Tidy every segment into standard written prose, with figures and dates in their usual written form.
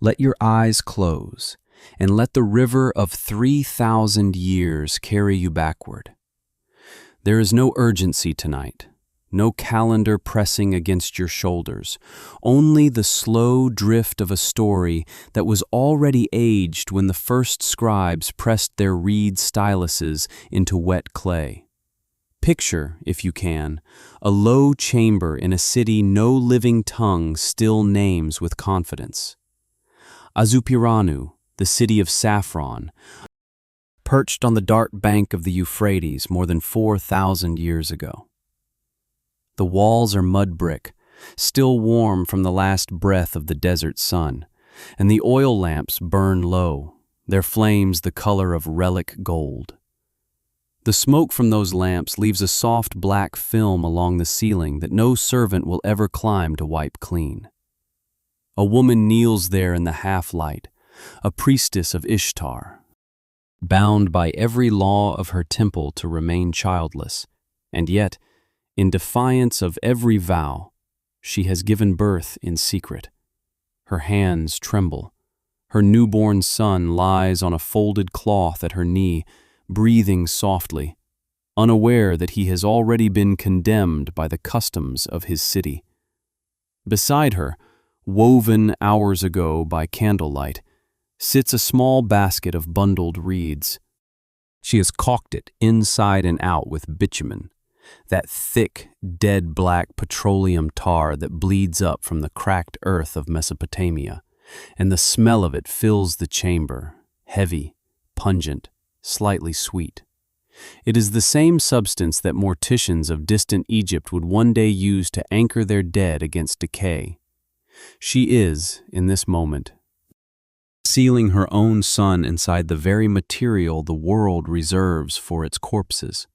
Let your eyes close, and let the river of 3,000 years carry you backward. There is no urgency tonight, no calendar pressing against your shoulders, only the slow drift of a story that was already aged when the first scribes pressed their reed styluses into wet clay. Picture, if you can, a low chamber in a city no living tongue still names with confidence. Azupiranu, the city of saffron, perched on the dark bank of the Euphrates more than 4,000 years ago. The walls are mud brick, still warm from the last breath of the desert sun, and the oil lamps burn low, their flames the color of relic gold. The smoke from those lamps leaves a soft black film along the ceiling that no servant will ever climb to wipe clean. A woman kneels there in the half-light, a priestess of Ishtar, bound by every law of her temple to remain childless, and yet, in defiance of every vow, she has given birth in secret. Her hands tremble. Her newborn son lies on a folded cloth at her knee, breathing softly, unaware that he has already been condemned by the customs of his city. Beside her, woven hours ago by candlelight, sits a small basket of bundled reeds. She has caulked it inside and out with bitumen, that thick, dead black petroleum tar that bleeds up from the cracked earth of Mesopotamia, and the smell of it fills the chamber, heavy, pungent, slightly sweet. It is the same substance that morticians of distant Egypt would one day use to anchor their dead against decay. She is, in this moment, sealing her own son inside the very material the world reserves for its corpses,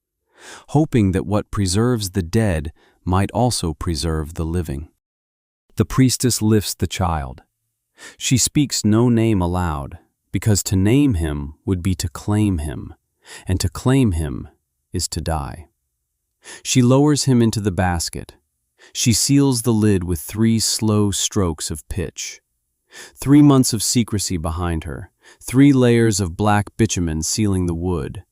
hoping that what preserves the dead might also preserve the living. The priestess lifts the child. She speaks no name aloud, because to name him would be to claim him, and to claim him is to die. She lowers him into the basket. She seals the lid with 3 slow strokes of pitch. 3 months of secrecy behind her, 3 layers of black bitumen sealing the wood.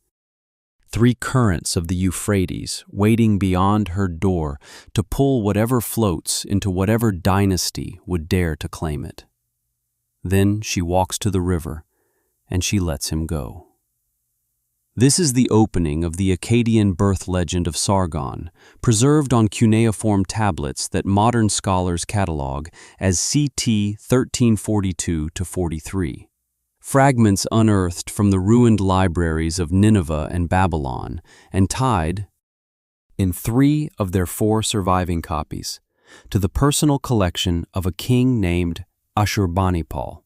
3 currents of the Euphrates waiting beyond her door to pull whatever floats into whatever dynasty would dare to claim it. Then she walks to the river, and she lets him go. This is the opening of the Akkadian birth legend of Sargon, preserved on cuneiform tablets that modern scholars catalog as CT 1342-43. Fragments unearthed from the ruined libraries of Nineveh and Babylon and tied, in 3 of their 4 surviving copies, to the personal collection of a king named Ashurbanipal.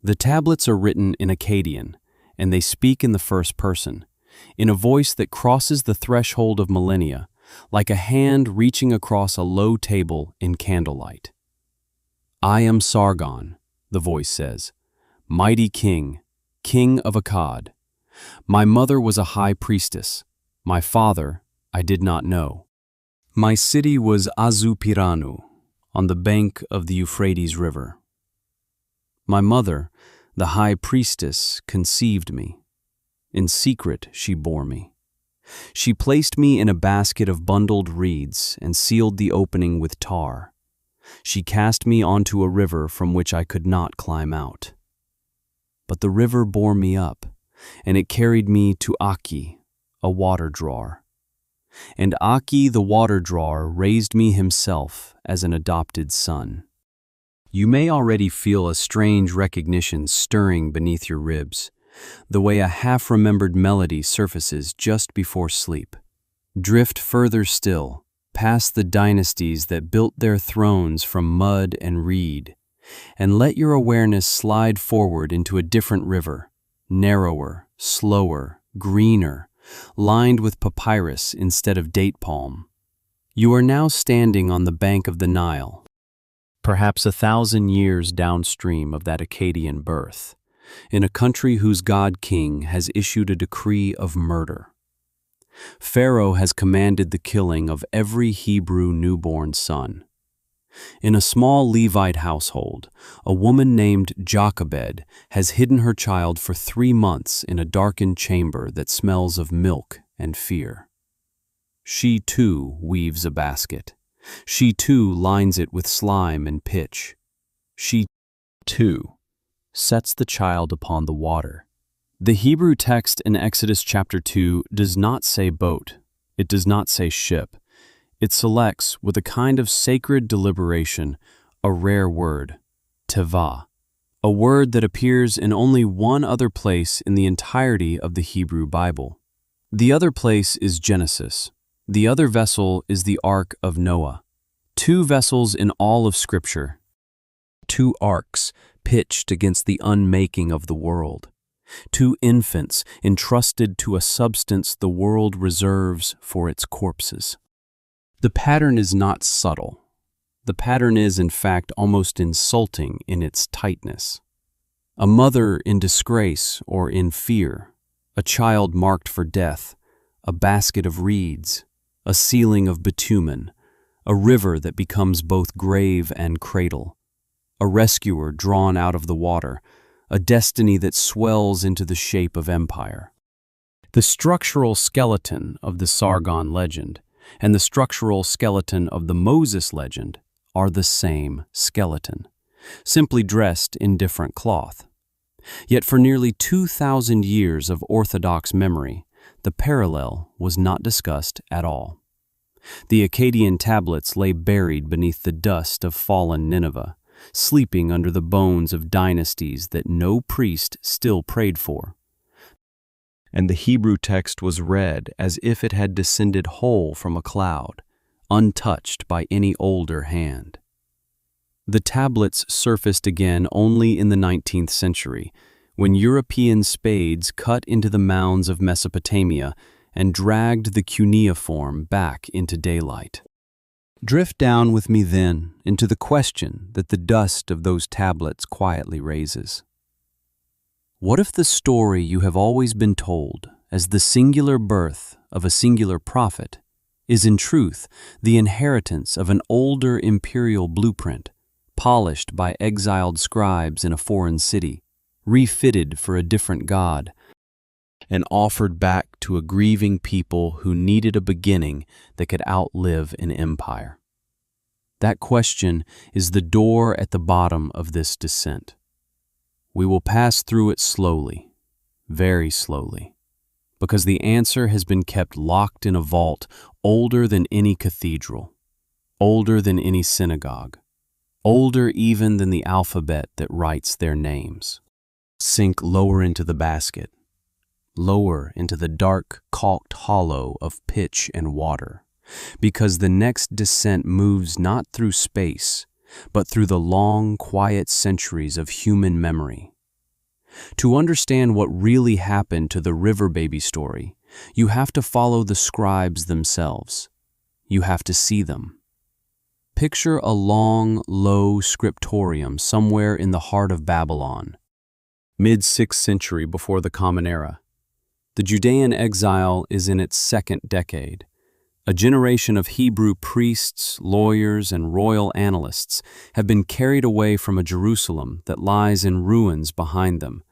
The tablets are written in Akkadian, and they speak in the first person, in a voice that crosses the threshold of millennia, like a hand reaching across a low table in candlelight. "I am Sargon," the voice says, "mighty king, king of Akkad. My mother was a high priestess. My father I did not know. My city was Azupiranu, on the bank of the Euphrates River. My mother, the high priestess, conceived me. In secret she bore me. She placed me in a basket of bundled reeds and sealed the opening with tar. She cast me onto a river from which I could not climb out. But the river bore me up, and it carried me to Aki, a water drawer. And Aki the water drawer raised me himself as an adopted son." You may already feel a strange recognition stirring beneath your ribs, the way a half-remembered melody surfaces just before sleep. Drift further still, past the dynasties that built their thrones from mud and reed, and let your awareness slide forward into a different river, narrower, slower, greener, lined with papyrus instead of date palm. You are now standing on the bank of the Nile, perhaps 1,000 years downstream of that Akkadian birth, in a country whose god-king has issued a decree of murder. Pharaoh has commanded the killing of every Hebrew newborn son. In a small Levite household, a woman named Jochebed has hidden her child for 3 months in a darkened chamber that smells of milk and fear. She too weaves a basket. She too lines it with slime and pitch. She too sets the child upon the water. The Hebrew text in Exodus chapter 2 does not say boat. It does not say ship. It selects, with a kind of sacred deliberation, a rare word, teva, a word that appears in only one other place in the entirety of the Hebrew Bible. The other place is Genesis. The other vessel is the Ark of Noah. 2 vessels in all of Scripture. 2 arks pitched against the unmaking of the world. 2 infants entrusted to a substance the world reserves for its corpses. The pattern is not subtle. The pattern is, in fact, almost insulting in its tightness. A mother in disgrace or in fear, a child marked for death, a basket of reeds, a ceiling of bitumen, a river that becomes both grave and cradle, a rescuer drawn out of the water, a destiny that swells into the shape of empire. The structural skeleton of the Sargon legend and the structural skeleton of the Moses legend are the same skeleton, simply dressed in different cloth. Yet for nearly 2,000 years of Orthodox memory, the parallel was not discussed at all. The Akkadian tablets lay buried beneath the dust of fallen Nineveh, sleeping under the bones of dynasties that no priest still prayed for. And the Hebrew text was read as if it had descended whole from a cloud, untouched by any older hand. The tablets surfaced again only in the 19th century, when European spades cut into the mounds of Mesopotamia and dragged the cuneiform back into daylight. Drift down with me then into the question that the dust of those tablets quietly raises. What if the story you have always been told as the singular birth of a singular prophet is in truth the inheritance of an older imperial blueprint, polished by exiled scribes in a foreign city, refitted for a different god, and offered back to a grieving people who needed a beginning that could outlive an empire? That question is the door at the bottom of this descent. We will pass through it slowly, very slowly, because the answer has been kept locked in a vault older than any cathedral, older than any synagogue, older even than the alphabet that writes their names. Sink lower into the basket, lower into the dark, caulked hollow of pitch and water, because the next descent moves not through space, but through the long, quiet centuries of human memory. To understand what really happened to the river baby story, you have to follow the scribes themselves. You have to see them. Picture a long, low scriptorium somewhere in the heart of Babylon, mid-6th century before the Common Era. The Judean exile is in its 2nd decade. A generation of Hebrew priests, lawyers, and royal analysts have been carried away from a Jerusalem that lies in ruins behind them,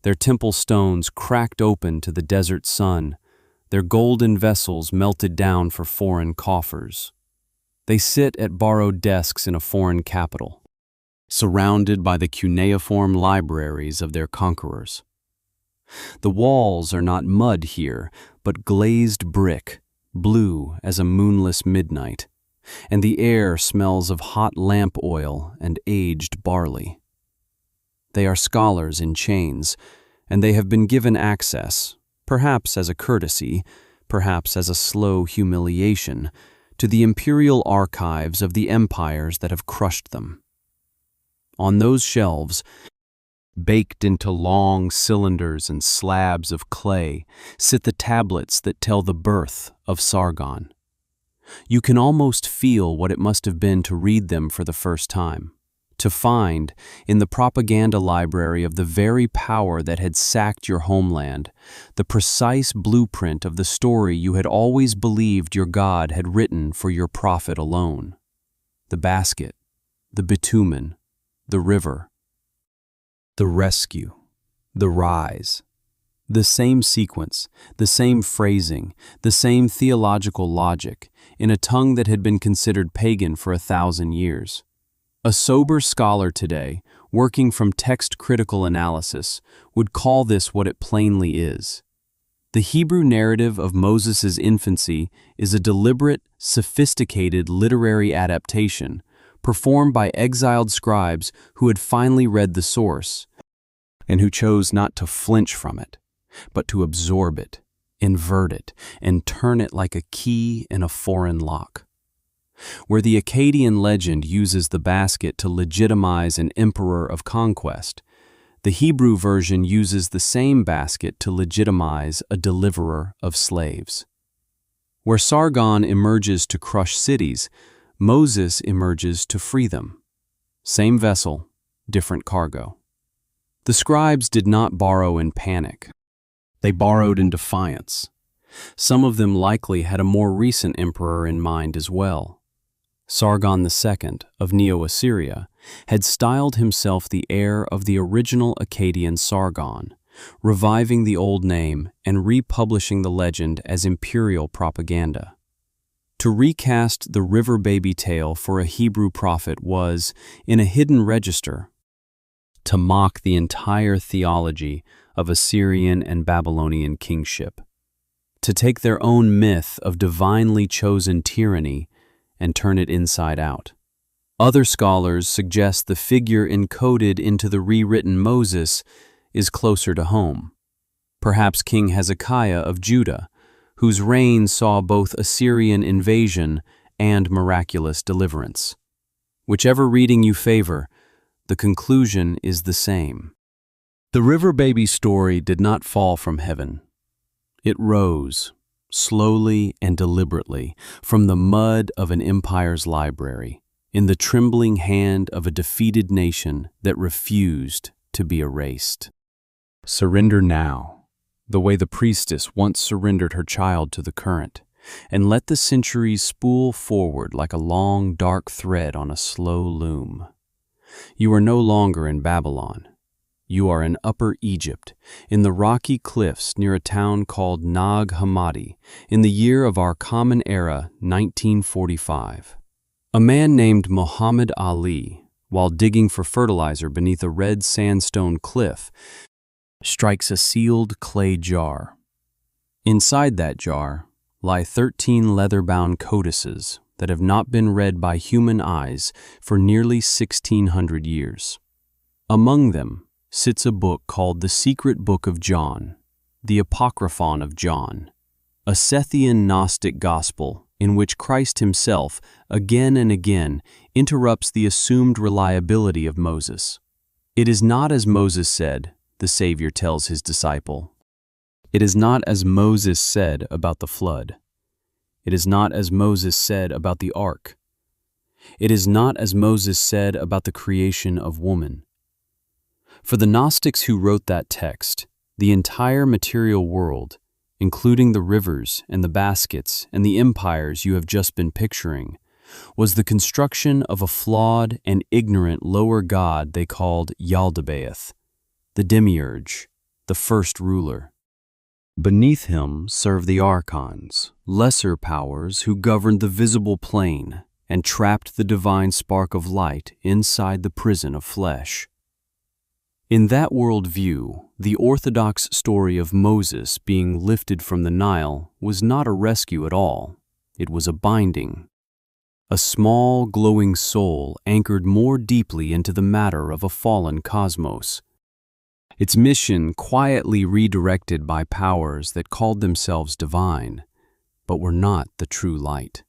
their temple stones cracked open to the desert sun, their golden vessels melted down for foreign coffers. They sit at borrowed desks in a foreign capital, surrounded by the cuneiform libraries of their conquerors. The walls are not mud here, but glazed brick, blue as a moonless midnight, and the air smells of hot lamp oil and aged barley. They are scholars in chains, and they have been given access, perhaps as a courtesy, perhaps as a slow humiliation, to the imperial archives of the empires that have crushed them. On those shelves, baked into long cylinders and slabs of clay, sit the tablets that tell the birth of Sargon. You can almost feel what it must have been to read them for the first time, to find, in the propaganda library of the very power that had sacked your homeland, the precise blueprint of the story you had always believed your God had written for your prophet alone. The basket, the bitumen, the river, the rescue, the rise. The same sequence, the same phrasing, the same theological logic, in a tongue that had been considered pagan for 1,000 years. A sober scholar today, working from text-critical analysis, would call this what it plainly is. The Hebrew narrative of Moses' infancy is a deliberate, sophisticated literary adaptation, performed by exiled scribes who had finally read the source, and who chose not to flinch from it, but to absorb it, invert it, and turn it like a key in a foreign lock. Where the Akkadian legend uses the basket to legitimize an emperor of conquest, the Hebrew version uses the same basket to legitimize a deliverer of slaves. Where Sargon emerges to crush cities, Moses emerges to free them. Same vessel, different cargo. The scribes did not borrow in panic. They borrowed in defiance. Some of them likely had a more recent emperor in mind as well. Sargon II of Neo-Assyria had styled himself the heir of the original Akkadian Sargon, reviving the old name and republishing the legend as imperial propaganda. To recast the river baby tale for a Hebrew prophet was, in a hidden register, to mock the entire theology of Assyrian and Babylonian kingship, to take their own myth of divinely chosen tyranny and turn it inside out. Other scholars suggest the figure encoded into the rewritten Moses is closer to home. Perhaps King Hezekiah of Judah, whose reign saw both Assyrian invasion and miraculous deliverance. Whichever reading you favor, the conclusion is the same. The river baby story did not fall from heaven. It rose, slowly and deliberately, from the mud of an empire's library, in the trembling hand of a defeated nation that refused to be erased. Surrender now, the way the priestess once surrendered her child to the current, and let the centuries spool forward like a long, dark thread on a slow loom. You are no longer in Babylon. You are in Upper Egypt, in the rocky cliffs near a town called Nag Hammadi, in the year of our common era, 1945. A man named Muhammad Ali, while digging for fertilizer beneath a red sandstone cliff, strikes a sealed clay jar. Inside that jar lie 13 leather-bound codices that have not been read by human eyes for nearly 1,600 years. Among them sits a book called the Secret Book of John, the Apocryphon of John, a Sethian Gnostic gospel in which Christ himself, again and again, interrupts the assumed reliability of Moses. It is not as Moses said, the Savior tells his disciple. It is not as Moses said about the flood. It is not as Moses said about the ark. It is not as Moses said about the creation of woman. For the Gnostics who wrote that text, the entire material world, including the rivers and the baskets and the empires you have just been picturing, was the construction of a flawed and ignorant lower god they called Yaldabaoth, the Demiurge, the first ruler. Beneath him serve the archons, lesser powers who governed the visible plane and trapped the divine spark of light inside the prison of flesh. In that worldview, the orthodox story of Moses being lifted from the Nile was not a rescue at all. It was a binding. A small, glowing soul anchored more deeply into the matter of a fallen cosmos. Its mission quietly redirected by powers that called themselves divine, but were not the true light.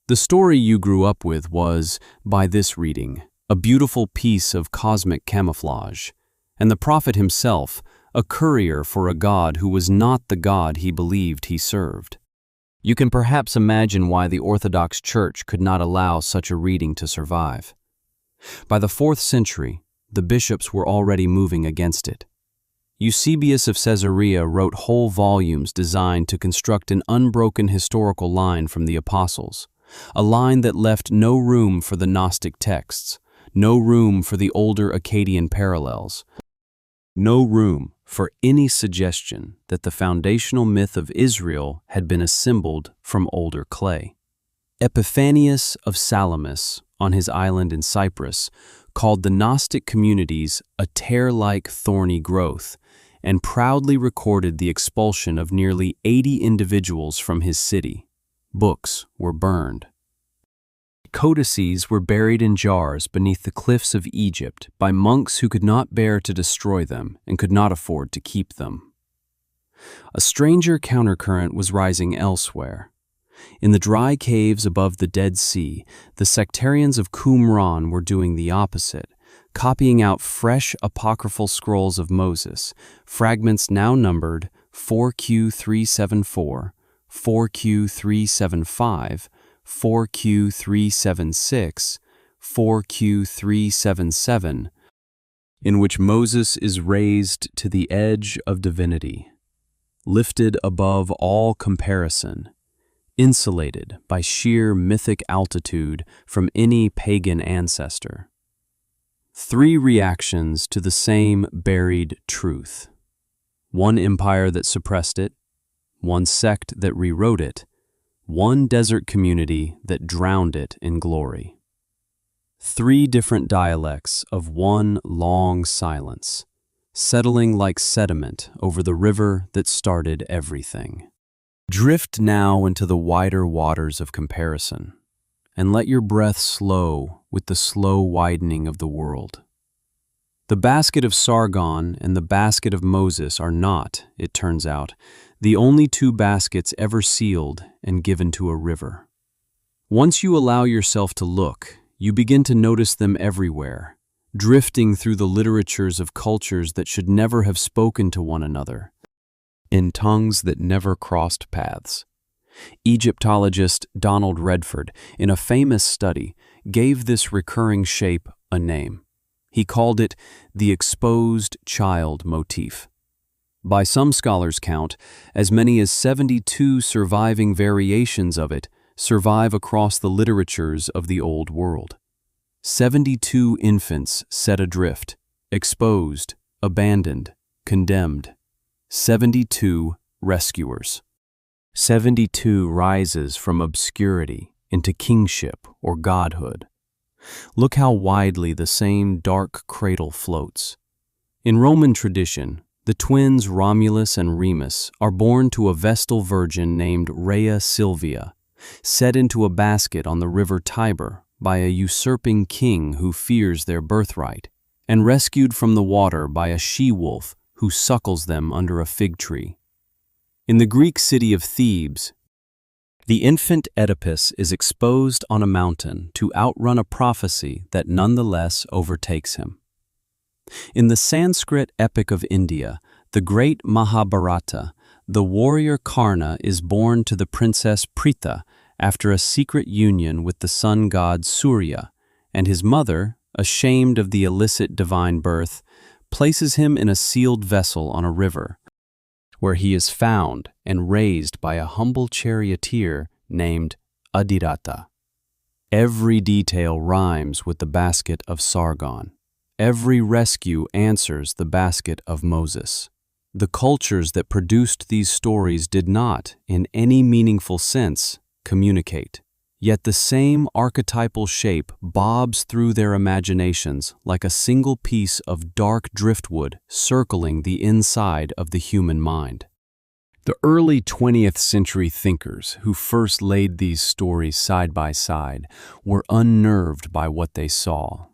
The story you grew up with was, by this reading, a beautiful piece of cosmic camouflage, and the prophet himself, a courier for a God who was not the God he believed he served. You can perhaps imagine why the Orthodox Church could not allow such a reading to survive. By the 4th century, the bishops were already moving against it. Eusebius of Caesarea wrote whole volumes designed to construct an unbroken historical line from the apostles, a line that left no room for the Gnostic texts, no room for the older Akkadian parallels, no room for any suggestion that the foundational myth of Israel had been assembled from older clay. Epiphanius of Salamis, on his island in Cyprus, called the Gnostic communities a tear-like thorny growth, and proudly recorded the expulsion of nearly 80 individuals from his city. Books were burned. Codices were buried in jars beneath the cliffs of Egypt by monks who could not bear to destroy them and could not afford to keep them. A stranger countercurrent was rising elsewhere. In the dry caves above the Dead Sea, the sectarians of Qumran were doing the opposite, copying out fresh apocryphal scrolls of Moses, fragments now numbered 4Q374, 4Q375, 4Q376, 4Q377, in which Moses is raised to the edge of divinity, lifted above all comparison, insulated by sheer mythic altitude from any pagan ancestor. Three reactions to the same buried truth. One empire that suppressed it, one sect that rewrote it, one desert community that drowned it in glory. Three different dialects of one long silence, settling like sediment over the river that started everything. Drift now into the wider waters of comparison, and let your breath slow with the slow widening of the world. The basket of Sargon and the basket of Moses are not, it turns out, the only two baskets ever sealed and given to a river. Once you allow yourself to look, you begin to notice them everywhere, drifting through the literatures of cultures that should never have spoken to one another, in tongues that never crossed paths. Egyptologist Donald Redford, in a famous study, gave this recurring shape a name. He called it the exposed child motif. By some scholars' count, as many as 72 surviving variations of it survive across the literatures of the Old World. 72 infants set adrift, exposed, abandoned, condemned. 72 rescuers. 72 rises from obscurity into kingship or godhood. Look how widely the same dark cradle floats. In Roman tradition, the twins Romulus and Remus are born to a Vestal virgin named Rhea Silvia, set into a basket on the river Tiber by a usurping king who fears their birthright, and rescued from the water by a she-wolf who suckles them under a fig tree. In the Greek city of Thebes, the infant Oedipus is exposed on a mountain to outrun a prophecy that nonetheless overtakes him. In the Sanskrit epic of India, the great Mahabharata, the warrior Karna is born to the princess Pritha after a secret union with the sun god Surya, and his mother, ashamed of the illicit divine birth, places him in a sealed vessel on a river, where he is found and raised by a humble charioteer named Adhirata. Every detail rhymes with the basket of Sargon. Every rescue answers the basket of Moses. The cultures that produced these stories did not, in any meaningful sense, communicate. Yet the same archetypal shape bobs through their imaginations like a single piece of dark driftwood circling the inside of the human mind. The early 20th century thinkers who first laid these stories side by side were unnerved by what they saw.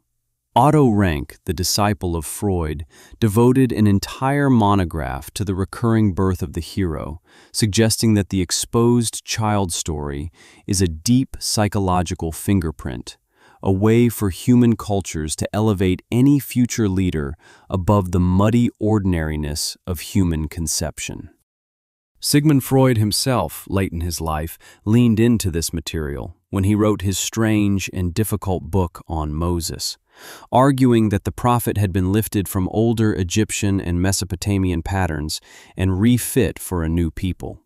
Otto Rank, the disciple of Freud, devoted an entire monograph to the recurring birth of the hero, suggesting that the exposed child story is a deep psychological fingerprint, a way for human cultures to elevate any future leader above the muddy ordinariness of human conception. Sigmund Freud himself, late in his life, leaned into this material when he wrote his strange and difficult book on Moses, arguing that the prophet had been lifted from older Egyptian and Mesopotamian patterns and refit for a new people.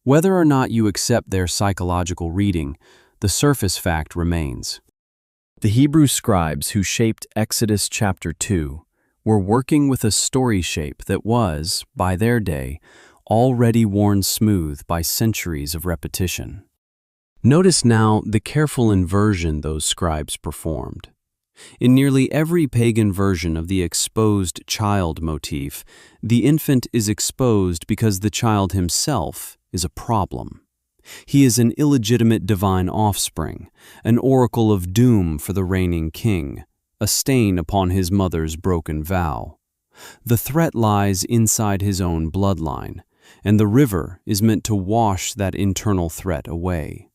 Whether or not you accept their psychological reading, the surface fact remains. The Hebrew scribes who shaped Exodus chapter 2 were working with a story shape that was, by their day, already worn smooth by centuries of repetition. Notice now the careful inversion those scribes performed. In nearly every pagan version of the exposed child motif, the infant is exposed because the child himself is a problem. He is an illegitimate divine offspring, an oracle of doom for the reigning king, a stain upon his mother's broken vow. The threat lies inside his own bloodline, and the river is meant to wash that internal threat away.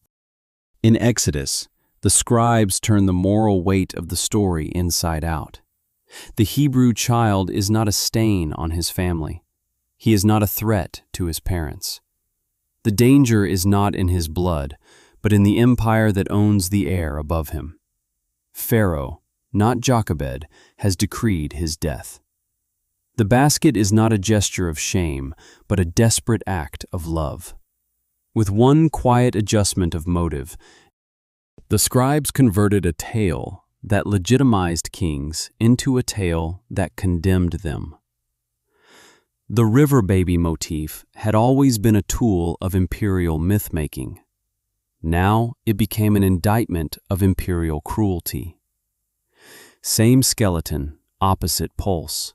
In Exodus, the scribes turn the moral weight of the story inside out. The Hebrew child is not a stain on his family. He is not a threat to his parents. The danger is not in his blood, but in the empire that owns the air above him. Pharaoh, not Jochebed, has decreed his death. The basket is not a gesture of shame, but a desperate act of love. With one quiet adjustment of motive, the scribes converted a tale that legitimized kings into a tale that condemned them. The river baby motif had always been a tool of imperial myth-making. Now it became an indictment of imperial cruelty. Same skeleton, opposite pulse.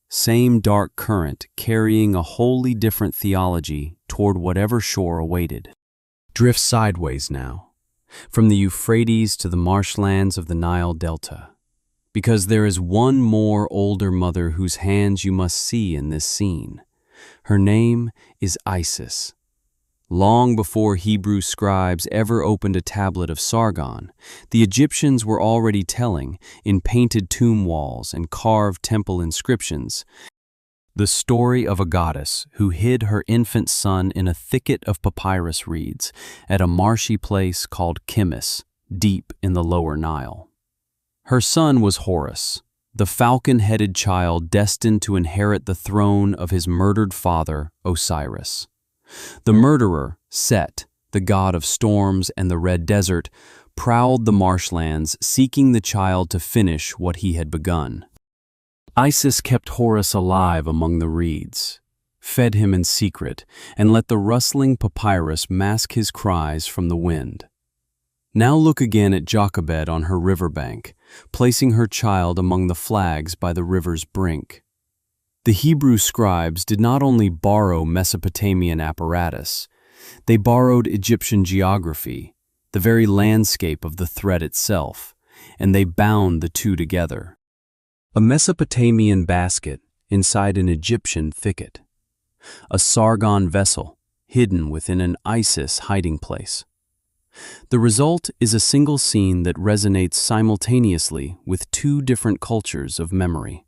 Same dark current carrying a wholly different theology toward whatever shore awaited. Drift sideways now, from the Euphrates to the marshlands of the Nile Delta, because there is one more older mother whose hands you must see in this scene. Her name is Isis. Long before Hebrew scribes ever opened a tablet of Sargon, the Egyptians were already telling, in painted tomb walls and carved temple inscriptions, the story of a goddess who hid her infant son in a thicket of papyrus reeds at a marshy place called Chemis, deep in the lower Nile. Her son was Horus, the falcon-headed child destined to inherit the throne of his murdered father, Osiris. The murderer, Set, the god of storms and the red desert, prowled the marshlands seeking the child to finish what he had begun. Isis kept Horus alive among the reeds, fed him in secret, and let the rustling papyrus mask his cries from the wind. Now look again at Jochebed on her riverbank, placing her child among the flags by the river's brink. The Hebrew scribes did not only borrow Mesopotamian apparatus, they borrowed Egyptian geography, the very landscape of the thread itself, and they bound the two together. A Mesopotamian basket inside an Egyptian thicket. A Sargon vessel hidden within an Isis hiding place. The result is a single scene that resonates simultaneously with two different cultures of memory.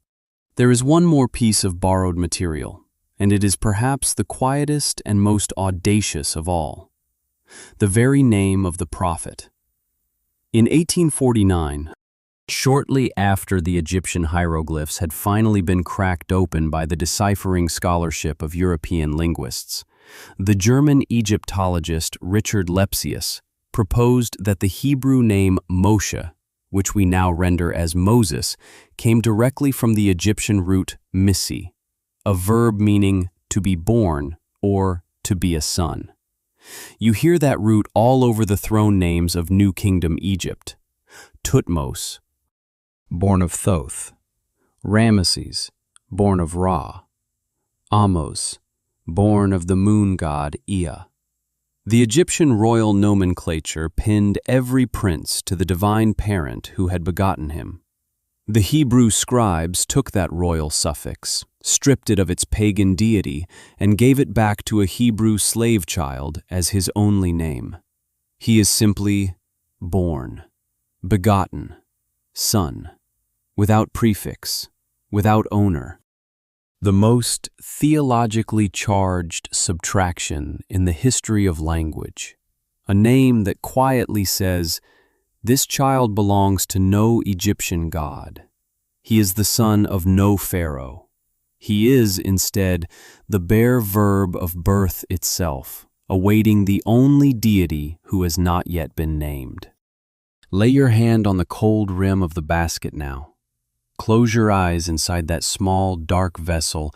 There is one more piece of borrowed material, and it is perhaps the quietest and most audacious of all. The very name of the prophet. In 1849, shortly after the Egyptian hieroglyphs had finally been cracked open by the deciphering scholarship of European linguists, the German Egyptologist Richard Lepsius proposed that the Hebrew name Moshe, which we now render as Moses, came directly from the Egyptian root missi, a verb meaning to be born or to be a son. You hear that root all over the throne names of New Kingdom Egypt. Thutmose, born of Thoth. Ramesses, born of Ra. Ahmose, born of the moon god Ea. The Egyptian royal nomenclature pinned every prince to the divine parent who had begotten him. The Hebrew scribes took that royal suffix, stripped it of its pagan deity, and gave it back to a Hebrew slave child as his only name. He is simply born, begotten, son, without prefix, without owner. The most theologically charged subtraction in the history of language, a name that quietly says, this child belongs to no Egyptian god. He is the son of no pharaoh. He is, instead, the bare verb of birth itself, awaiting the only deity who has not yet been named. Lay your hand on the cold rim of the basket now. Close your eyes inside that small, dark vessel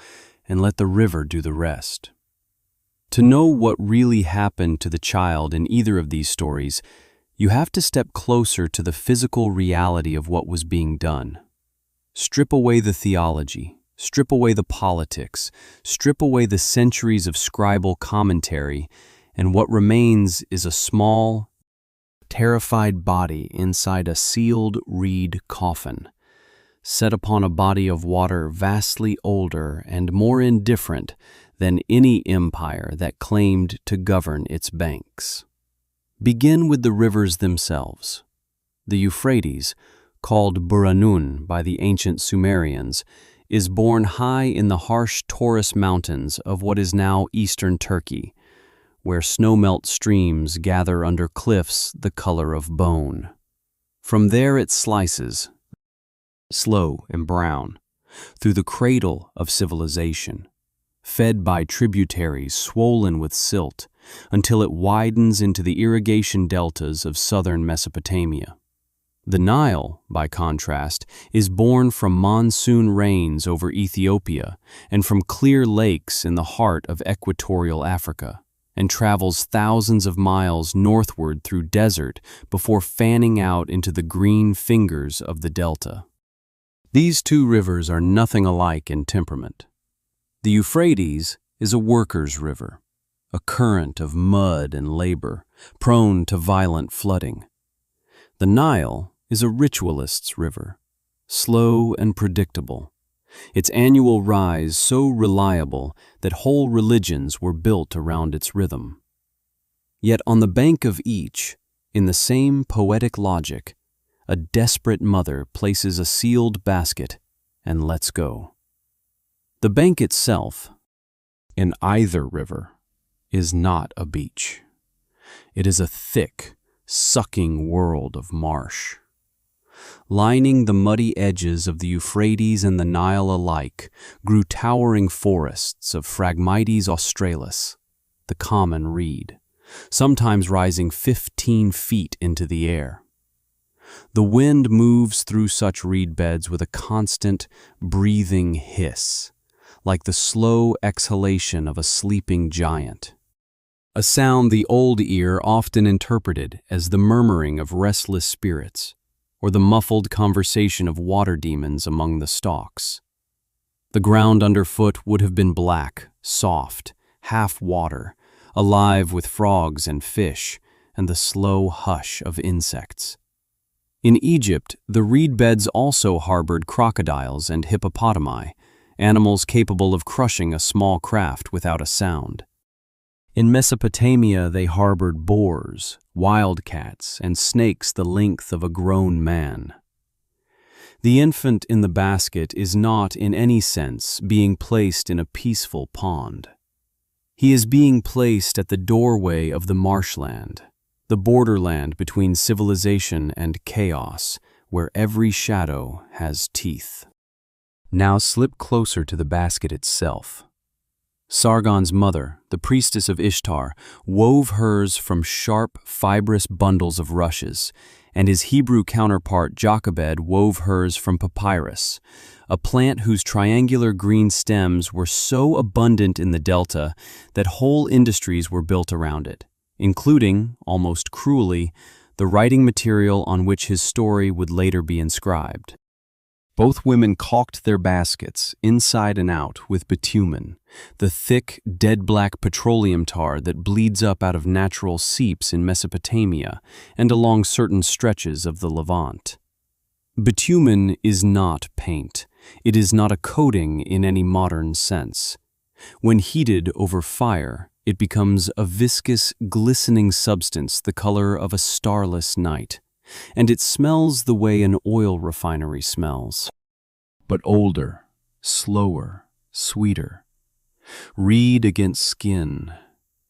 and let the river do the rest. To know what really happened to the child in either of these stories, you have to step closer to the physical reality of what was being done. Strip away the theology, strip away the politics, strip away the centuries of scribal commentary, and what remains is a small, terrified body inside a sealed reed coffin, set upon a body of water vastly older and more indifferent than any empire that claimed to govern its banks. Begin with the rivers themselves. The Euphrates, called Buranun by the ancient Sumerians, is born high in the harsh Taurus mountains of what is now eastern Turkey, where snowmelt streams gather under cliffs the color of bone. From there it slices, slow and brown, through the cradle of civilization, fed by tributaries swollen with silt, until it widens into the irrigation deltas of southern Mesopotamia. The Nile, by contrast, is born from monsoon rains over Ethiopia and from clear lakes in the heart of equatorial Africa, and travels thousands of miles northward through desert before fanning out into the green fingers of the delta. These two rivers are nothing alike in temperament. The Euphrates is a worker's river, a current of mud and labor, prone to violent flooding. The Nile is a ritualist's river, slow and predictable, its annual rise so reliable that whole religions were built around its rhythm. Yet on the bank of each, in the same poetic logic, a desperate mother places a sealed basket and lets go. The bank itself, in either river, is not a beach. It is a thick, sucking world of marsh. Lining the muddy edges of the Euphrates and the Nile alike grew towering forests of Phragmites australis, the common reed, sometimes rising 15 feet into the air. The wind moves through such reed beds with a constant, breathing hiss, like the slow exhalation of a sleeping giant. A sound the old ear often interpreted as the murmuring of restless spirits, or the muffled conversation of water demons among the stalks. The ground underfoot would have been black, soft, half water, alive with frogs and fish, and the slow hush of insects. In Egypt, the reed beds also harbored crocodiles and hippopotami, animals capable of crushing a small craft without a sound. In Mesopotamia, they harbored boars, wildcats, and snakes the length of a grown man. The infant in the basket is not, in any sense, being placed in a peaceful pond. He is being placed at the doorway of the marshland, the borderland between civilization and chaos, where every shadow has teeth. Now slip closer to the basket itself. Sargon's mother, the priestess of Ishtar, wove hers from sharp, fibrous bundles of rushes, and his Hebrew counterpart Jochebed wove hers from papyrus, a plant whose triangular green stems were so abundant in the delta that whole industries were built around it, including, almost cruelly, the writing material on which his story would later be inscribed. Both women caulked their baskets, inside and out, with bitumen, the thick, dead-black petroleum tar that bleeds up out of natural seeps in Mesopotamia and along certain stretches of the Levant. Bitumen is not paint. It is not a coating in any modern sense. When heated over fire, it becomes a viscous, glistening substance the color of a starless night, and it smells the way an oil refinery smells. But older, slower, sweeter. Reed against skin,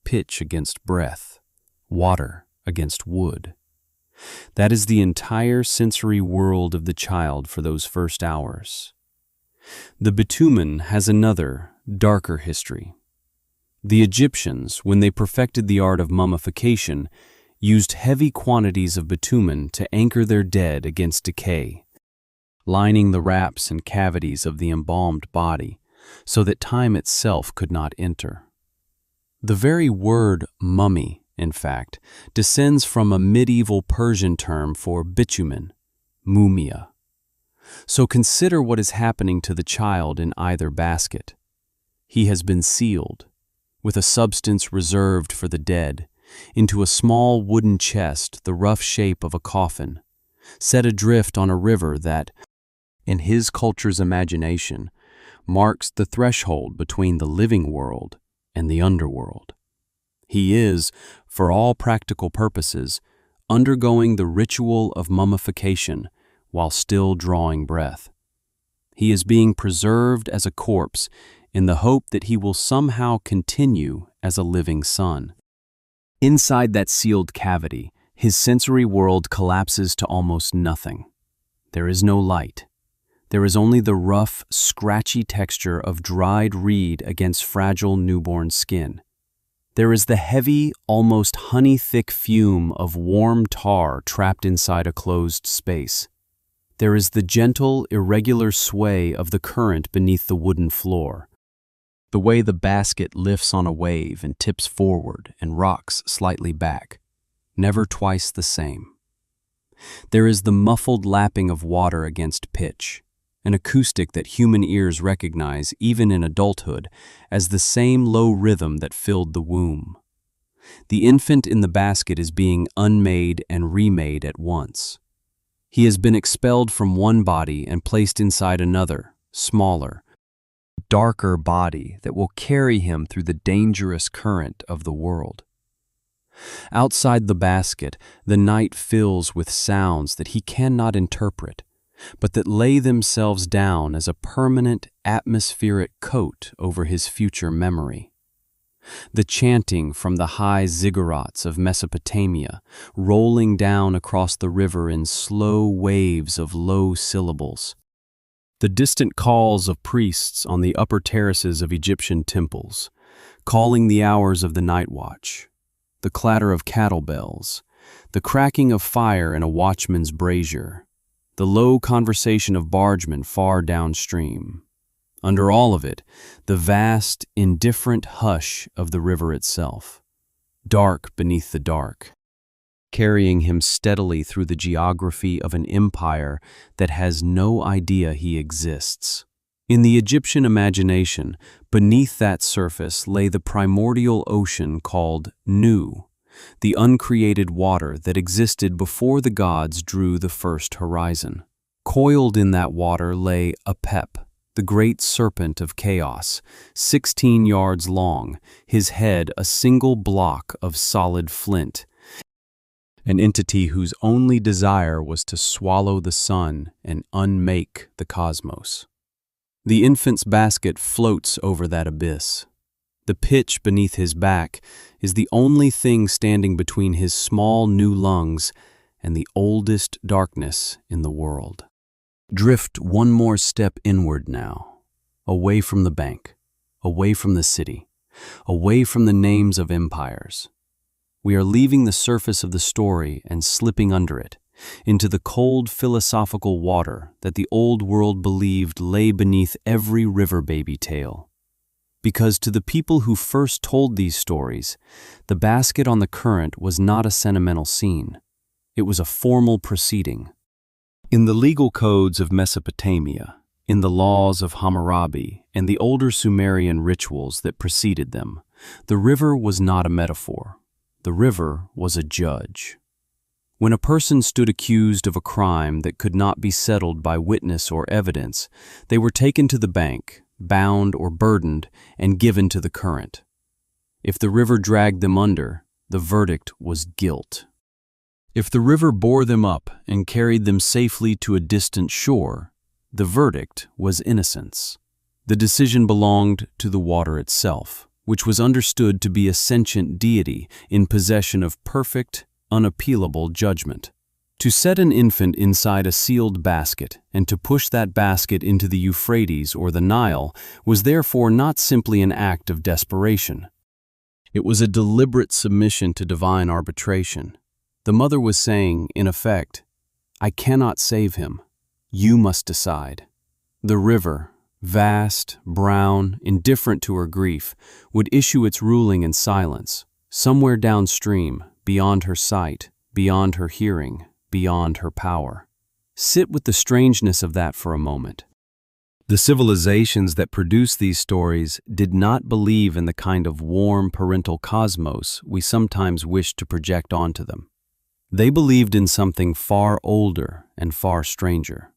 pitch against breath, water against wood. That is the entire sensory world of the child for those first hours. The bitumen has another, darker history. The Egyptians, when they perfected the art of mummification, used heavy quantities of bitumen to anchor their dead against decay, lining the wraps and cavities of the embalmed body so that time itself could not enter. The very word mummy, in fact, descends from a medieval Persian term for bitumen, mumia. So consider what is happening to the child in either basket. He has been sealed, with a substance reserved for the dead, into a small wooden chest the rough shape of a coffin, set adrift on a river that, in his culture's imagination, marks the threshold between the living world and the underworld. He is, for all practical purposes, undergoing the ritual of mummification while still drawing breath. He is being preserved as a corpse in the hope that he will somehow continue as a living son. Inside that sealed cavity, his sensory world collapses to almost nothing. There is no light. There is only the rough, scratchy texture of dried reed against fragile newborn skin. There is the heavy, almost honey-thick fume of warm tar trapped inside a closed space. There is the gentle, irregular sway of the current beneath the wooden floor. The way the basket lifts on a wave and tips forward and rocks slightly back, never twice the same. There is the muffled lapping of water against pitch, an acoustic that human ears recognize even in adulthood as the same low rhythm that filled the womb. The infant in the basket is being unmade and remade at once. He has been expelled from one body and placed inside another, smaller, darker body that will carry him through the dangerous current of the world. Outside the basket, the night fills with sounds that he cannot interpret, but that lay themselves down as a permanent atmospheric coat over his future memory. The chanting from the high ziggurats of Mesopotamia, rolling down across the river in slow waves of low syllables. The distant calls of priests on the upper terraces of Egyptian temples, calling the hours of the night watch. The clatter of cattle bells, the cracking of fire in a watchman's brazier, the low conversation of bargemen far downstream. Under all of it, the vast, indifferent hush of the river itself, dark beneath the dark, carrying him steadily through the geography of an empire that has no idea he exists. In the Egyptian imagination, beneath that surface lay the primordial ocean called Nu, the uncreated water that existed before the gods drew the first horizon. Coiled in that water lay Apep, the great serpent of chaos, 16 yards long, his head a single block of solid flint, an entity whose only desire was to swallow the sun and unmake the cosmos. The infant's basket floats over that abyss. The pitch beneath his back is the only thing standing between his small new lungs and the oldest darkness in the world. Drift one more step inward now, away from the bank, away from the city, away from the names of empires. We are leaving the surface of the story and slipping under it, into the cold philosophical water that the old world believed lay beneath every river baby tale. Because to the people who first told these stories, the basket on the current was not a sentimental scene. It was a formal proceeding. In the legal codes of Mesopotamia, in the laws of Hammurabi, and the older Sumerian rituals that preceded them, the river was not a metaphor. The river was a judge. When a person stood accused of a crime that could not be settled by witness or evidence, they were taken to the bank, bound or burdened, and given to the current. If the river dragged them under, the verdict was guilt. If the river bore them up and carried them safely to a distant shore, the verdict was innocence. The decision belonged to the water itself, which was understood to be a sentient deity in possession of perfect, unappealable judgment. To set an infant inside a sealed basket and to push that basket into the Euphrates or the Nile was therefore not simply an act of desperation. It was a deliberate submission to divine arbitration. The mother was saying, in effect, "I cannot save him. You must decide." The river, vast, brown, indifferent to her grief, would issue its ruling in silence, somewhere downstream, beyond her sight, beyond her hearing, beyond her power. Sit with the strangeness of that for a moment. The civilizations that produced these stories did not believe in the kind of warm parental cosmos we sometimes wish to project onto them. They believed in something far older and far stranger.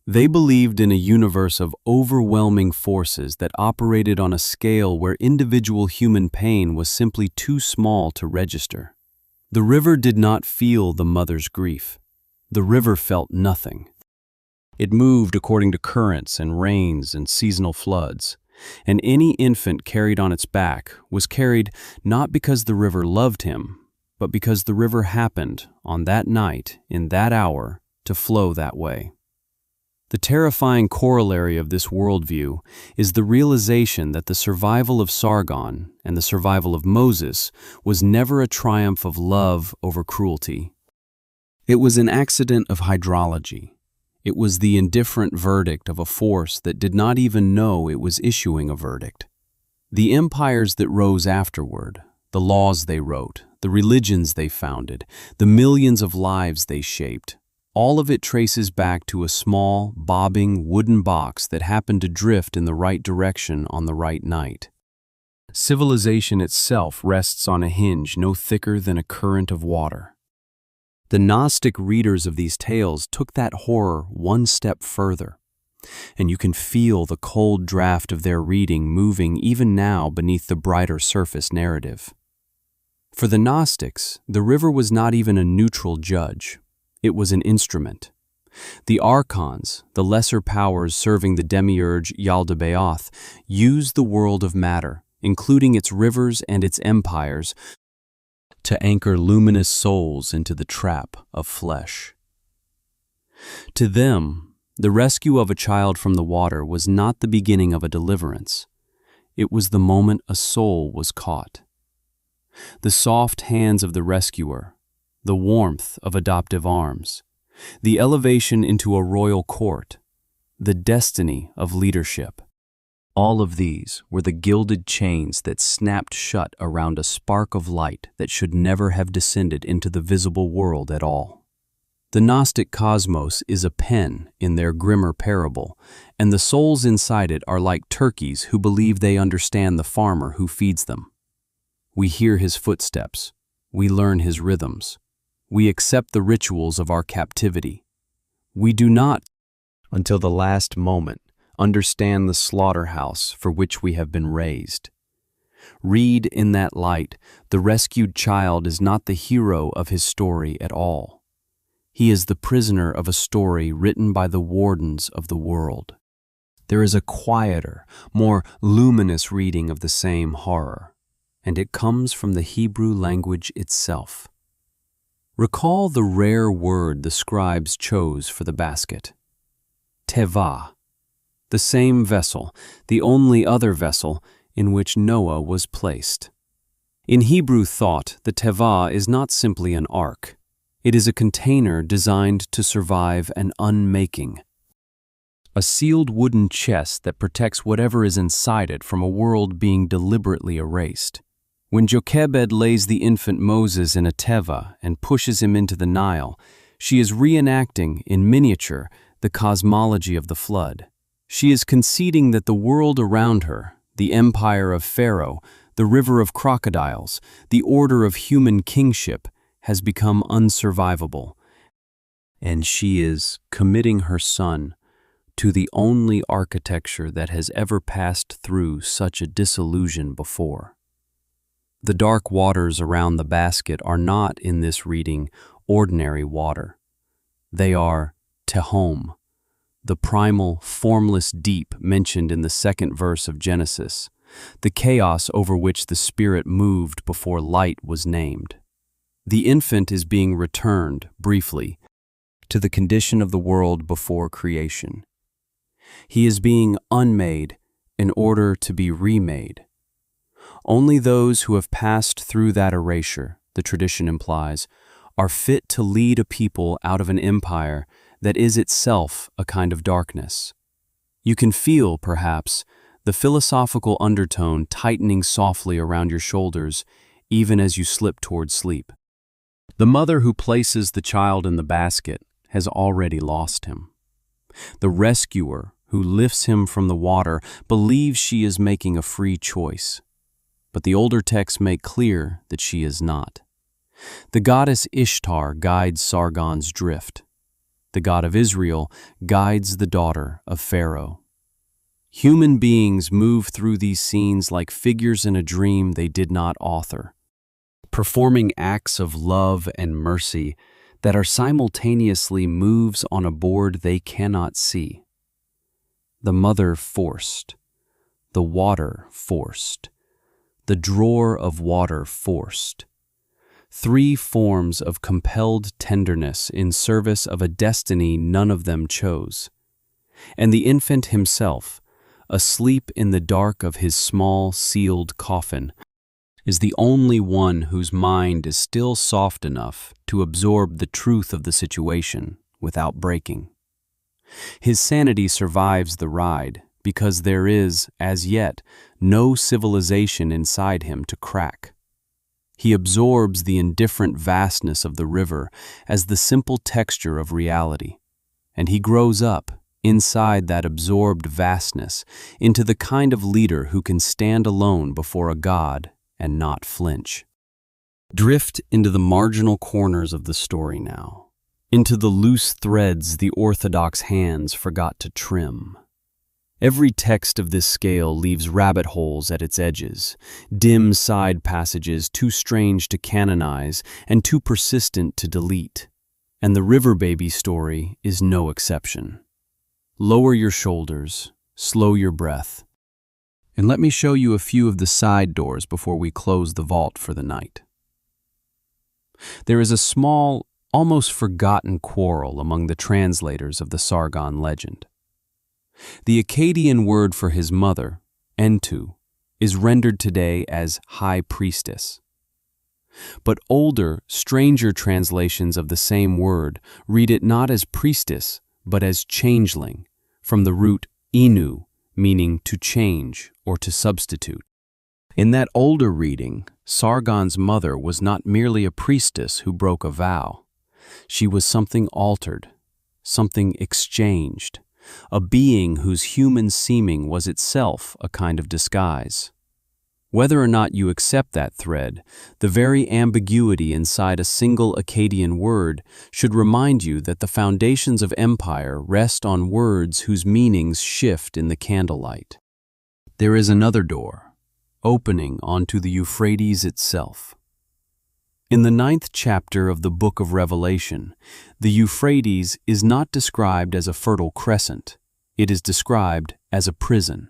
They believed in a universe of overwhelming forces that operated on a scale where individual human pain was simply too small to register. The river did not feel the mother's grief. The river felt nothing. It moved according to currents and rains and seasonal floods, and any infant carried on its back was carried not because the river loved him, but because the river happened, on that night, in that hour, to flow that way. The terrifying corollary of this worldview is the realization that the survival of Sargon and the survival of Moses was never a triumph of love over cruelty. It was an accident of hydrology. It was the indifferent verdict of a force that did not even know it was issuing a verdict. The empires that rose afterward, the laws they wrote, the religions they founded, the millions of lives they shaped, all of it traces back to a small, bobbing wooden box that happened to drift in the right direction on the right night. Civilization itself rests on a hinge no thicker than a current of water. The Gnostic readers of these tales took that horror one step further, and you can feel the cold draft of their reading moving even now beneath the brighter surface narrative. For the Gnostics, the river was not even a neutral judge. It was an instrument. The archons, the lesser powers serving the Demiurge Yaldabaoth, used the world of matter, including its rivers and its empires, to anchor luminous souls into the trap of flesh. To them, the rescue of a child from the water was not the beginning of a deliverance. It was the moment a soul was caught. The soft hands of the rescuer, the warmth of adoptive arms, the elevation into a royal court, the destiny of leadership. All of these were the gilded chains that snapped shut around a spark of light that should never have descended into the visible world at all. The Gnostic cosmos is a pen in their grimmer parable, and the souls inside it are like turkeys who believe they understand the farmer who feeds them. We hear his footsteps. We learn his rhythms. We accept the rituals of our captivity. We do not, until the last moment, understand the slaughterhouse for which we have been raised. Read in that light, the rescued child is not the hero of his story at all. He is the prisoner of a story written by the wardens of the world. There is a quieter, more luminous reading of the same horror, and it comes from the Hebrew language itself. Recall the rare word the scribes chose for the basket. Tevah. The same vessel, the only other vessel in which Noah was placed. In Hebrew thought, the tevah is not simply an ark. It is a container designed to survive an unmaking. A sealed wooden chest that protects whatever is inside it from a world being deliberately erased. When Jochebed lays the infant Moses in a tevah and pushes him into the Nile, she is reenacting, in miniature, the cosmology of the flood. She is conceding that the world around her, the empire of Pharaoh, the river of crocodiles, the order of human kingship, has become unsurvivable, and she is committing her son to the only architecture that has ever passed through such a disillusion before. The dark waters around the basket are not, in this reading, ordinary water. They are Tehom, the primal, formless deep mentioned in the second verse of Genesis, the chaos over which the Spirit moved before light was named. The infant is being returned, briefly, to the condition of the world before creation. He is being unmade in order to be remade. Only those who have passed through that erasure, the tradition implies, are fit to lead a people out of an empire that is itself a kind of darkness. You can feel, perhaps, the philosophical undertone tightening softly around your shoulders even as you slip toward sleep. The mother who places the child in the basket has already lost him. The rescuer who lifts him from the water believes she is making a free choice, but the older texts make clear that she is not. The goddess Ishtar guides Sargon's drift. The God of Israel guides the daughter of Pharaoh. Human beings move through these scenes like figures in a dream they did not author, performing acts of love and mercy that are simultaneously moves on a board they cannot see. The mother forced, the water forced, the drawer of water forced. 3 forms of compelled tenderness in service of a destiny none of them chose. And the infant himself, asleep in the dark of his small sealed coffin, is the only one whose mind is still soft enough to absorb the truth of the situation without breaking. His sanity survives the ride because there is, as yet, no civilization inside him to crack. He absorbs the indifferent vastness of the river as the simple texture of reality, and he grows up, inside that absorbed vastness, into the kind of leader who can stand alone before a god and not flinch. Drift into the marginal corners of the story now, into the loose threads the orthodox hands forgot to trim. Every text of this scale leaves rabbit holes at its edges, dim side passages too strange to canonize and too persistent to delete. And the river baby story is no exception. Lower your shoulders, slow your breath, and let me show you a few of the side doors before we close the vault for the night. There is a small, almost forgotten quarrel among the translators of the Sargon legend. The Akkadian word for his mother, Entu, is rendered today as high priestess. But older, stranger translations of the same word read it not as priestess, but as changeling, from the root inu, meaning to change or to substitute. In that older reading, Sargon's mother was not merely a priestess who broke a vow. She was something altered, something exchanged, a being whose human seeming was itself a kind of disguise. Whether or not you accept that thread, the very ambiguity inside a single Akkadian word should remind you that the foundations of empire rest on words whose meanings shift in the candlelight. There is another door, opening onto the Euphrates itself. In the 9th chapter of the Book of Revelation, the Euphrates is not described as a fertile crescent. It is described as a prison.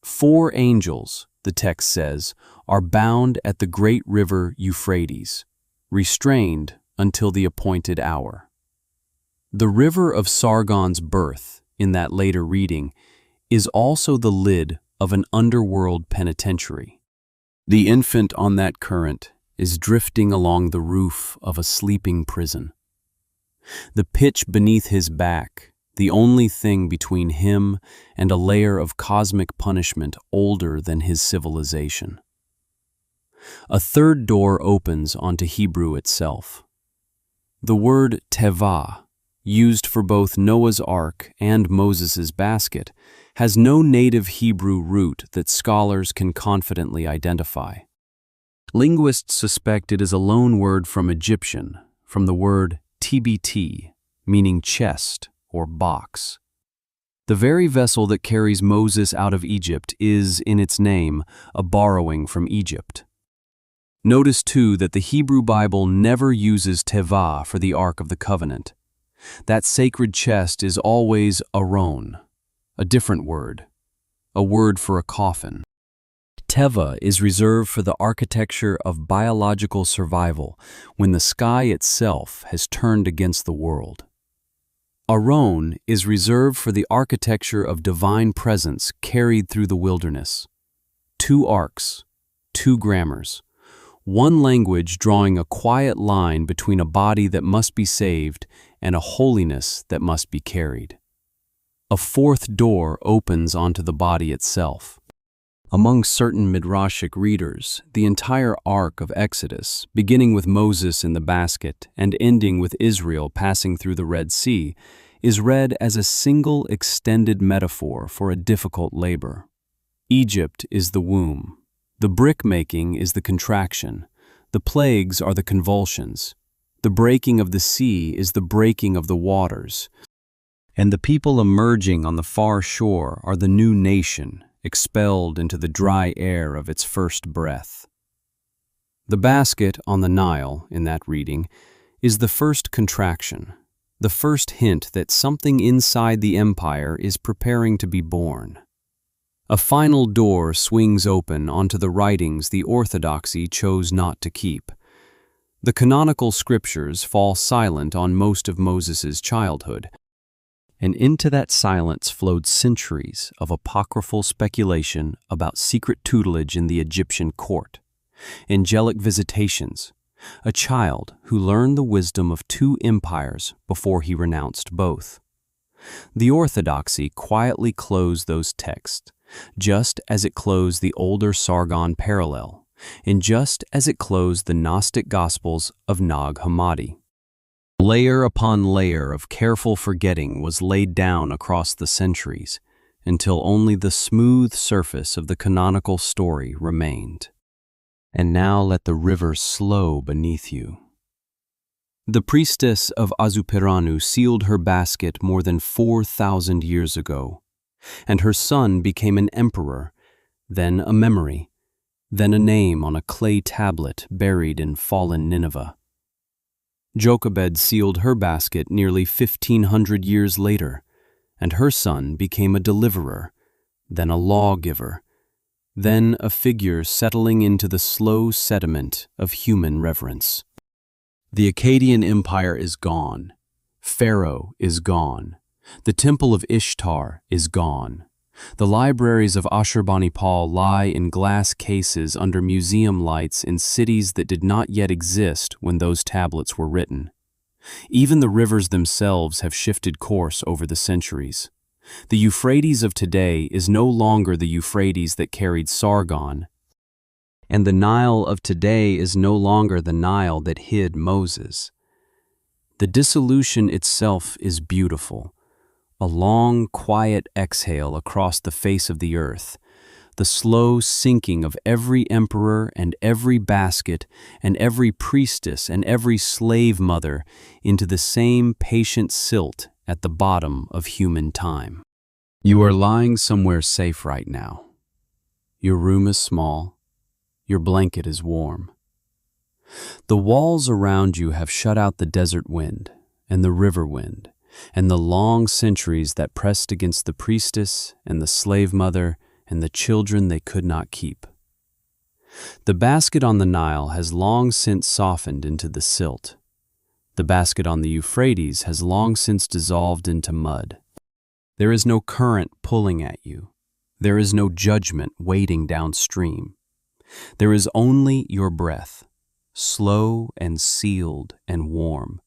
4 angels, the text says, are bound at the great river Euphrates, restrained until the appointed hour. The river of Sargon's birth, in that later reading, is also the lid of an underworld penitentiary. The infant on that current is drifting along the roof of a sleeping prison. The pitch beneath his back, the only thing between him and a layer of cosmic punishment older than his civilization. A third door opens onto Hebrew itself. The word teva, used for both Noah's Ark and Moses' basket, has no native Hebrew root that scholars can confidently identify. Linguists suspect it is a loan word from Egyptian, from the word tbt, meaning chest or box. The very vessel that carries Moses out of Egypt is, in its name, a borrowing from Egypt. Notice, too, that the Hebrew Bible never uses teva for the Ark of the Covenant. That sacred chest is always aron, a different word, a word for a coffin. Teva is reserved for the architecture of biological survival when the sky itself has turned against the world. Aron is reserved for the architecture of divine presence carried through the wilderness. 2 arks, two grammars, one language drawing a quiet line between a body that must be saved and a holiness that must be carried. A fourth door opens onto the body itself. Among certain Midrashic readers, the entire arc of Exodus, beginning with Moses in the basket and ending with Israel passing through the Red Sea, is read as a single extended metaphor for a difficult labor. Egypt is the womb. The brick-making is the contraction. The plagues are the convulsions. The breaking of the sea is the breaking of the waters. And the people emerging on the far shore are the new nation, expelled into the dry air of its first breath. The basket on the Nile, in that reading, is the first contraction, the first hint that something inside the empire is preparing to be born. A final door swings open onto the writings the orthodoxy chose not to keep. The canonical scriptures fall silent on most of Moses' childhood, and into that silence flowed centuries of apocryphal speculation about secret tutelage in the Egyptian court, angelic visitations, a child who learned the wisdom of two empires before he renounced both. The orthodoxy quietly closed those texts, just as it closed the older Sargon parallel, and just as it closed the Gnostic Gospels of Nag Hammadi. Layer upon layer of careful forgetting was laid down across the centuries, until only the smooth surface of the canonical story remained. And now let the river slow beneath you. The priestess of Azupiranu sealed her basket more than 4,000 years ago, and her son became an emperor, then a memory, then a name on a clay tablet buried in fallen Nineveh. Jochebed sealed her basket nearly 1,500 years later, and her son became a deliverer, then a lawgiver, then a figure settling into the slow sediment of human reverence. The Akkadian Empire is gone. Pharaoh is gone. The Temple of Ishtar is gone. The libraries of Ashurbanipal lie in glass cases under museum lights in cities that did not yet exist when those tablets were written. Even the rivers themselves have shifted course over the centuries. The Euphrates of today is no longer the Euphrates that carried Sargon, and the Nile of today is no longer the Nile that hid Moses. The dissolution itself is beautiful, a long, quiet exhale across the face of the earth, the slow sinking of every emperor and every basket and every priestess and every slave mother into the same patient silt at the bottom of human time. You are lying somewhere safe right now. Your room is small. Your blanket is warm. The walls around you have shut out the desert wind and the river wind and the long centuries that pressed against the priestess and the slave mother and the children they could not keep. The basket on the Nile has long since softened into the silt. The basket on the Euphrates has long since dissolved into mud. There is no current pulling at you. There is no judgment waiting downstream. There is only your breath, slow and sealed and warm,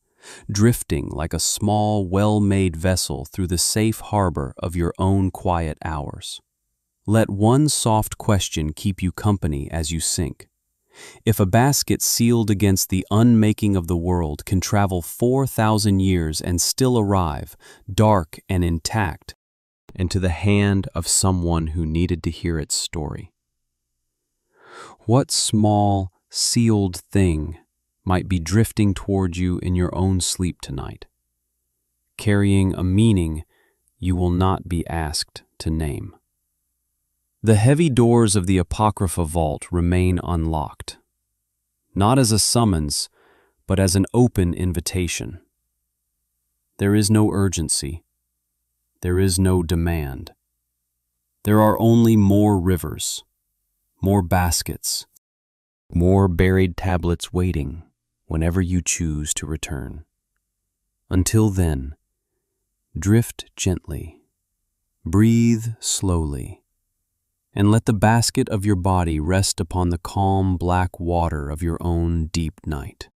drifting like a small, well-made vessel through the safe harbor of your own quiet hours. Let one soft question keep you company as you sink. If a basket sealed against the unmaking of the world can travel 4,000 years and still arrive, dark and intact, into the hand of someone who needed to hear its story, what small, sealed thing might be drifting toward you in your own sleep tonight, carrying a meaning you will not be asked to name? The heavy doors of the Apocrypha vault remain unlocked, not as a summons, but as an open invitation. There is no urgency. There is no demand. There are only more rivers, more baskets, more buried tablets waiting whenever you choose to return. Until then, drift gently, breathe slowly, and let the basket of your body rest upon the calm black water of your own deep night.